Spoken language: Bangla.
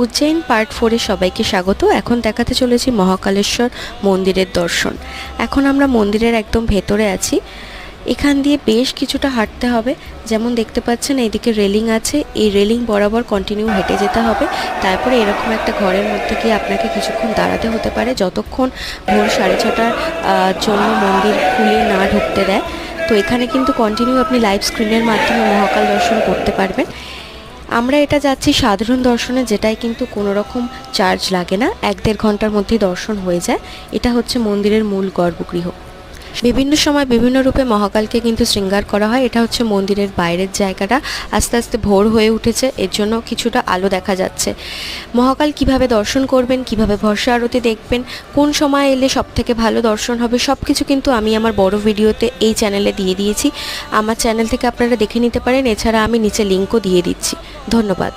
উজ্জয়ন পার্ট 4 এ সবাইকে স্বাগত। এখন দেখাতে চলেছি মহাকালেশ্বর মন্দিরের দর্শন। এখন আমরা মন্দিরের একদম ভেতরে আছি। এখান দিয়ে বেশ কিছুটা হাঁটতে হবে। যেমন দেখতে পাচ্ছেন এইদিকে রেলিং আছে, এই রেলিং বরাবর কন্টিনিউ হেঁটে যেতে হবে। তারপরে এরকম একটা ঘরের মধ্যে গিয়ে আপনাকে কিছুক্ষণ দাঁড়াতে হতে পারে, যতক্ষণ ভোর 6:30টার জন্য মন্দির খুলে না ঢুকতে দেয়। তো এখানে কিন্তু কন্টিনিউ আপনি লাইভ স্ক্রিনের মাধ্যমে মহাকাল দর্শন করতে পারবেন। আমরা এটা যাচ্ছি সাধারণ দর্শনে, যেটাই কিন্তু কোনো রকম চার্জ লাগে না, 1-1.5 ঘন্টার মধ্যেই দর্শন হয়ে যায়। এটা হচ্ছে মন্দিরের মূল গর্ভগৃহ। বিভিন্ন সময় বিভিন্ন রূপে মহাকালকে কিন্তু শৃঙ্গার করা হয়। এটা হচ্ছে মন্দিরের বাইরের জায়গাটা। আস্তে আস্তে ভোর হয়ে উঠেছে, এর জন্য কিছুটা আলো দেখা যাচ্ছে। মহাকাল কিভাবে দর্শন করবেন, কিভাবে ভরসা আরতি দেখবেন, কোন সময় এলে সব থেকে ভালো দর্শন হবে, সব কিছু কিন্তু আমি আমার বড় ভিডিওতে এই চ্যানেলে দিয়ে দিয়েছি। আমার চ্যানেল থেকে আপনারা দেখে নিতে পারেন। এছাড়া আমি নিচে লিঙ্কও দিয়ে দিচ্ছি। ধন্যবাদ।